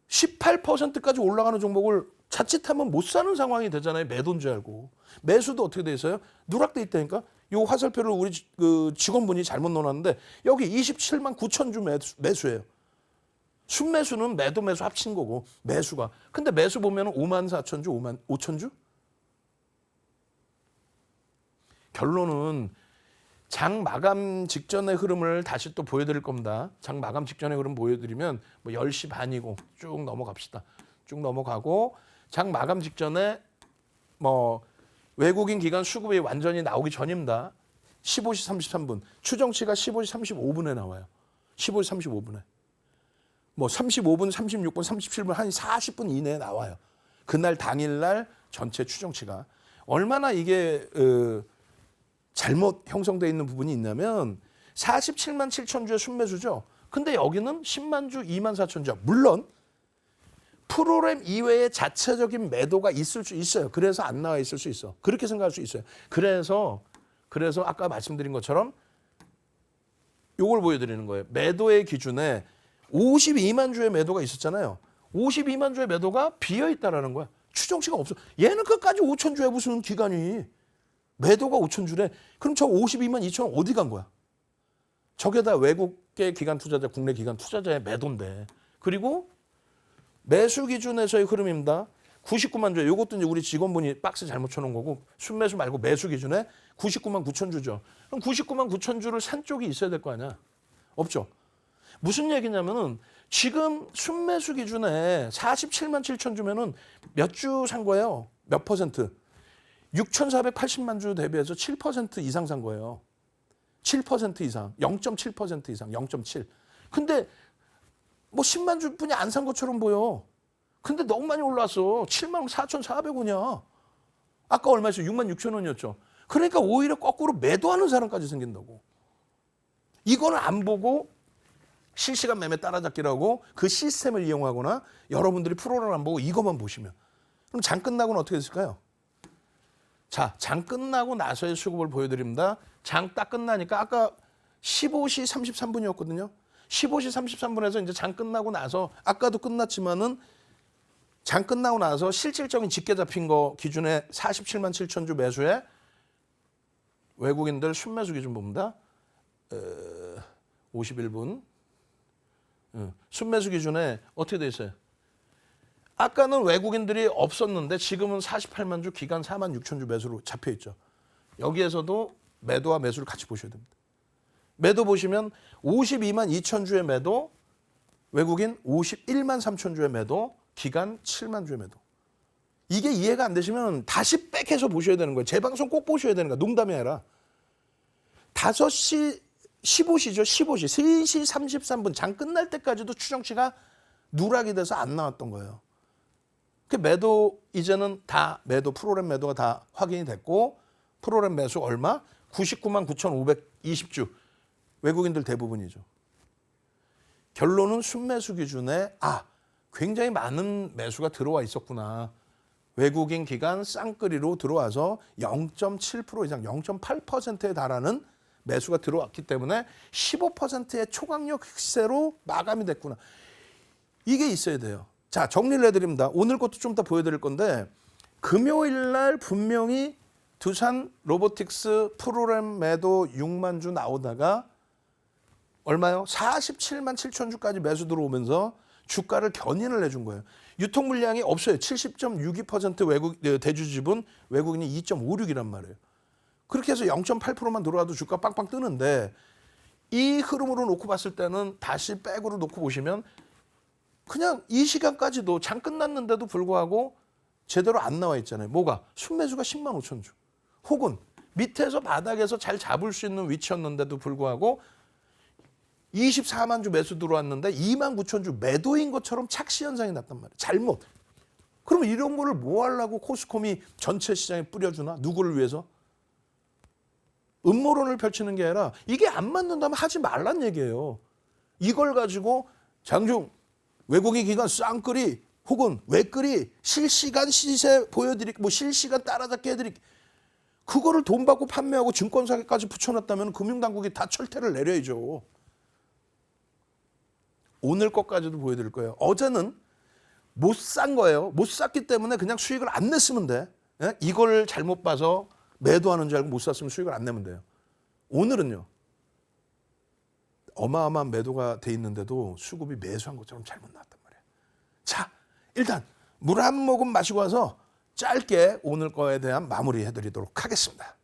18%까지 올라가는 종목을 자칫하면 못 사는 상황이 되잖아요. 매도인 줄 알고. 매수도 어떻게 돼 있어요? 누락돼 있다니까. 요 화살표를 우리 그 직원분이 잘못 넣어놨는데 여기 27만 9천 주 매수예요. 순매수는 매도 매수 합친 거고 매수가. 근데 매수 보면 5만 4천 주, 5만 5천 주? 결론은 장 마감 직전의 흐름을 다시 또 보여드릴 겁니다. 장 마감 직전의 흐름 보여드리면 뭐 10시 반이고 쭉 넘어갑시다. 쭉 넘어가고 장 마감 직전에 뭐 외국인 기관 수급이 완전히 나오기 전입니다. 15시 33분. 추정치가 15시 35분에 나와요. 15시 35분에. 뭐 35분, 36분, 37분 한 40분 이내에 나와요. 그날 당일날 전체 추정치가. 얼마나 이게 잘못 형성되어 있는 부분이 있냐면 47만 7천 주의 순매수죠. 근데 여기는 10만 주, 2만 4천 주. 물론 프로그램 이외의 자체적인 매도가 있을 수 있어요. 그래서 안 나와 있을 수 있어. 그렇게 생각할 수 있어요. 그래서 아까 말씀드린 것처럼 이걸 보여드리는 거예요. 매도의 기준에 52만 주의 매도가 있었잖아요. 52만 주의 매도가 비어있다라는 거야. 추정치가 없어. 얘는 끝까지 5천 주에 무슨 기간이. 매도가 5천 주래. 그럼 저 52만 2천 원 어디 간 거야? 저게 다 외국계 기관 투자자, 국내 기관 투자자의 매도인데. 그리고 매수 기준에서의 흐름입니다. 99만 주에 이것도 이제 우리 직원분이 박스 잘못 쳐놓은 거고 순매수 말고 매수 기준에 99만 9천 주죠. 그럼 99만 9천 주를 산 쪽이 있어야 될 거 아니야? 없죠. 무슨 얘기냐면은 지금 순매수 기준에 47만 7천 주면은 몇 주 산 거예요? 몇 퍼센트? 6,480만 주 대비해서 7% 이상 산 거예요. 7% 이상, 0.7% 이상, 0.7. 근데 뭐 10만 주뿐이 안 산 것처럼 보여. 근데 너무 많이 올랐어. 7만 4,400원이야. 아까 얼마였어요? 6만 6천 원이었죠. 그러니까 오히려 거꾸로 매도하는 사람까지 생긴다고. 이거는 안 보고 실시간 매매 따라잡기라고 그 시스템을 이용하거나 여러분들이 프로를 안 보고 이것만 보시면. 그럼 장 끝나고는 어떻게 됐을까요? 자, 장 끝나고 나서의 수급을 보여드립니다. 장 딱 끝나니까 아까 15시 33분이었거든요. 15시 33분에서 이제 장 끝나고 나서 아까도 끝났지만은 장 끝나고 나서 실질적인 집계 잡힌 거 기준에 47만 7천 주 매수에 외국인들 순매수 기준 봅니다. 51분. 순매수 기준에 어떻게 돼 있어요? 아까는 외국인들이 없었는데 지금은 48만 주 기간 4만 6천 주 매수로 잡혀 있죠. 여기에서도 매도와 매수를 같이 보셔야 됩니다. 매도 보시면 52만 2천 주의 매도, 외국인 51만 3천 주의 매도, 기간 7만 주의 매도. 이게 이해가 안 되시면 다시 백해서 보셔야 되는 거예요. 제 방송 꼭 보셔야 되는 거야. 농담이 아니라. 5시 15시죠. 15시. 3시 33분 장 끝날 때까지도 추정치가 누락이 돼서 안 나왔던 거예요. 그 매도 이제는 다 매도 프로그램 매도가 다 확인이 됐고 프로그램 매수 얼마? 99만 9,520주. 외국인들 대부분이죠. 결론은 순매수 기준에 굉장히 많은 매수가 들어와 있었구나. 외국인 기관 쌍끌이로 들어와서 0.7% 이상 0.8%에 달하는 매수가 들어왔기 때문에 15%의 초강력 시세로 마감이 됐구나. 이게 있어야 돼요. 자, 정리를 해드립니다. 오늘 것도 좀 더 보여드릴 건데 금요일 날 분명히 두산 로보틱스 프로그램 매도 6만 주 나오다가 얼마요? 47만 7천 주까지 매수 들어오면서 주가를 견인을 해준 거예요. 유통 물량이 없어요. 70.62% 외국 대주 지분, 외국인이 2.56이란 말이에요. 그렇게 해서 0.8%만 들어와도 주가 빵빵 뜨는데 이 흐름으로 놓고 봤을 때는 다시 백으로 놓고 보시면 그냥 이 시간까지도 장 끝났는데도 불구하고 제대로 안 나와 있잖아요. 뭐가? 순매수가 10만 5천 주. 혹은 밑에서 바닥에서 잘 잡을 수 있는 위치였는데도 불구하고 24만 주 매수 들어왔는데 2만 9천 주 매도인 것처럼 착시 현상이 났단 말이에요. 잘못. 그러면 이런 거를 뭐 하려고 코스콤이 전체 시장에 뿌려주나? 누구를 위해서? 음모론을 펼치는 게 아니라 이게 안 맞는다면 하지 말란 얘기예요. 이걸 가지고 장중 외국인 기관 쌍끌이 혹은 외끌이 실시간 시세 보여드리고 뭐 실시간 따라잡기 해드리기 그거를 돈 받고 판매하고 증권사기까지 붙여놨다면 금융당국이 다 철퇴를 내려야죠. 오늘 것까지도 보여드릴 거예요. 어제는 못 산 거예요. 못 샀기 때문에 그냥 수익을 안 냈으면 돼. 예? 이걸 잘못 봐서 매도하는 줄 알고 못 샀으면 수익을 안 내면 돼요. 오늘은요. 어마어마한 매도가 돼 있는데도 수급이 매수한 것처럼 잘못 나왔단 말이에요. 자, 일단 물 한 모금 마시고 와서 짧게 오늘 거에 대한 마무리 해드리도록 하겠습니다.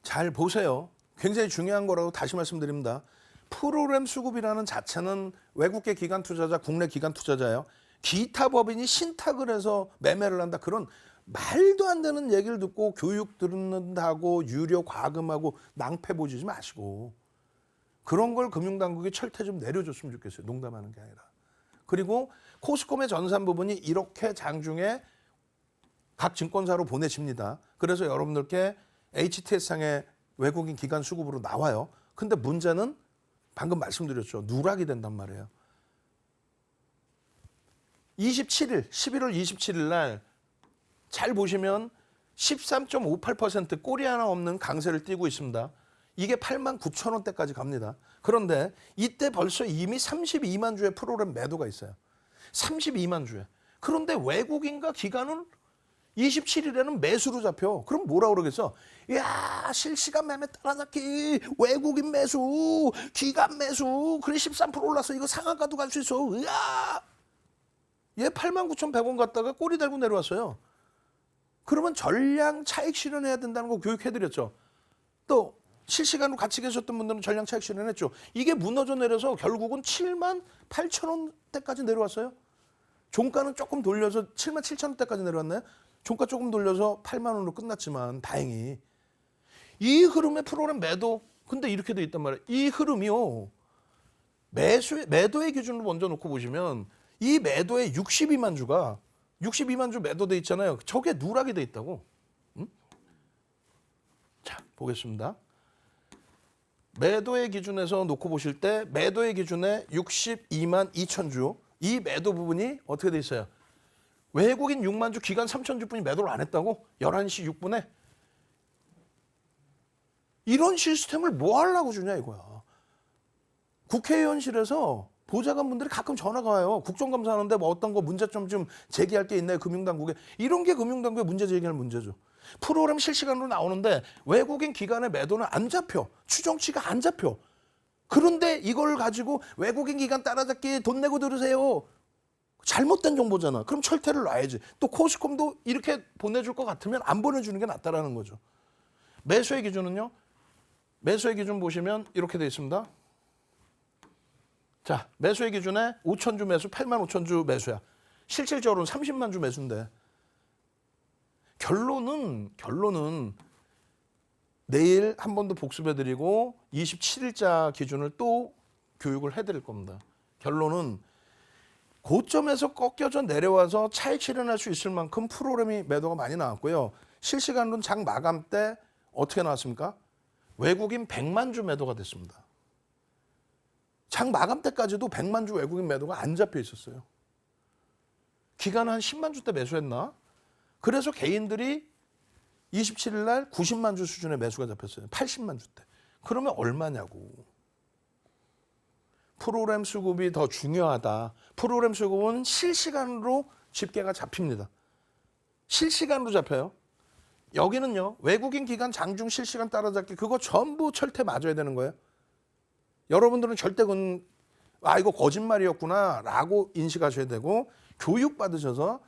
잘 보세요. 굉장히 중요한 거라고 다시 말씀드립니다. 프로그램 수급이라는 자체는 외국계 기관 투자자, 국내 기관 투자자예요. 기타 법인이 신탁을 해서 매매를 한다. 그런 말도 안 되는 얘기를 듣고 교육 듣는다고 유료 과금하고 낭패 보지 마시고 그런 걸 금융당국이 철퇴 좀 내려줬으면 좋겠어요. 농담하는 게 아니라. 그리고 코스콤의 전산 부분이 이렇게 장중에 각 증권사로 보내집니다. 그래서 여러분들께 HTS상의 외국인 기관 수급으로 나와요. 근데 문제는 방금 말씀드렸죠. 누락이 된단 말이에요. 11월 27일 날 잘 보시면 13.58% 꼬리 하나 없는 강세를 띄고 있습니다. 이게 8만 9천 원대까지 갑니다. 그런데 이때 벌써 이미 32만 주의 프로그램 매도가 있어요. 32만 주에. 그런데 외국인과 기관은 27일에는 매수로 잡혀. 그럼 뭐라 그러겠어? 야, 실시간 매매 따라잡기, 외국인 매수, 기관 매수, 그래 13% 올랐어. 이거 상한가도 갈 수 있어. 으아! 얘 89,100원 갔다가 꼬리 달고 내려왔어요. 그러면 전량 차익 실현해야 된다는 거 교육해드렸죠. 또 실시간으로 같이 계셨던 분들은 전량 차익 실현했죠. 이게 무너져 내려서 결국은 7만 8천 원대까지 내려왔어요. 종가는 조금 돌려서 7만 7천 원대까지 내려왔나요? 종가 조금 돌려서 8만 원으로 끝났지만 다행히 이 흐름의 프로그램 매도 근데 이렇게 돼 있단 말이에요. 이 흐름이요. 매도의 기준으로 먼저 놓고 보시면 이 매도의 62만 주가 62만 주 매도돼 있잖아요. 저게 누락이 돼 있다고. 자, 보겠습니다. 매도의 기준에서 놓고 보실 때 매도의 기준에 62만 2천 주 이 매도 부분이 어떻게 돼 있어요? 외국인 6만 주, 기관 3천 주뿐이 매도를 안 했다고? 11시 6분에? 이런 시스템을 뭐 하려고 주냐 이거야. 국회의원실에서 보좌관분들이 가끔 전화가 와요. 국정감사하는데 뭐 어떤 거 문제점 좀 제기할 게 있나요? 금융당국에. 이런 게 금융당국에 문제 제기할 문제죠. 프로그램 실시간으로 나오는데 외국인 기관의 매도는 안 잡혀. 추정치가 안 잡혀. 그런데 이걸 가지고 외국인 기관 따라잡기 돈 내고 들으세요. 잘못된 정보잖아. 그럼 철퇴를 놔야지. 또 코스콤도 이렇게 보내줄 것 같으면 안 보내주는 게 낫다라는 거죠. 매수의 기준은요. 매수의 기준 보시면 이렇게 되어 있습니다. 자, 매수의 기준에 5,000주 매수, 85,000주 매수야. 실질적으로는 30만 주 매수인데 결론은 내일 한 번 더 복습해드리고 27일자 기준을 또 교육을 해드릴 겁니다. 결론은 고점에서 꺾여져 내려와서 차익 실현할 수 있을 만큼 프로그램이 매도가 많이 나왔고요. 실시간으로는 장 마감 때 어떻게 나왔습니까? 외국인 100만 주 매도가 됐습니다. 장 마감 때까지도 100만 주 외국인 매도가 안 잡혀 있었어요. 기간 한 10만 주 때 매수했나? 그래서 개인들이 27일 날 90만 주 수준의 매수가 잡혔어요. 80만 주 때. 그러면 얼마냐고. 프로그램 수급이 더 중요하다. 프로그램 수급은 실시간으로 집계가 잡힙니다. 실시간으로 잡혀요. 여기는요. 외국인 기간 장중 실시간 따라잡기 그거 전부 철퇴 맞아야 되는 거예요. 여러분들은 절대 그건 이거 거짓말이었구나 라고 인식하셔야 되고 교육받으셔서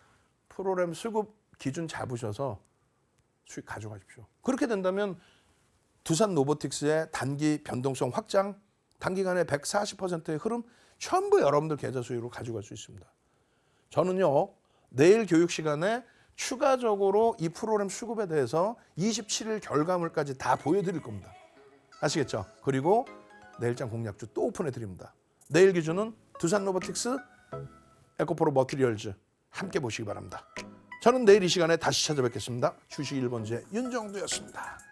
프로그램 수급 기준 잡으셔서 수익 가져가십시오. 그렇게 된다면 두산 로보틱스의 단기 변동성 확장 단기간에 140%의 흐름 전부 여러분들 계좌 수익으로 가져갈 수 있습니다. 저는요. 내일 교육 시간에 추가적으로 이 프로그램 수급에 대해서 27일 결과물까지 다 보여드릴 겁니다. 아시겠죠? 그리고 내일장 공략주 또 오픈해 드립니다. 내일 기준은 두산 로보틱스, 에코프로 머티리얼즈 함께 보시기 바랍니다. 저는 내일 이 시간에 다시 찾아뵙겠습니다. 주식 1번지의 윤정두였습니다.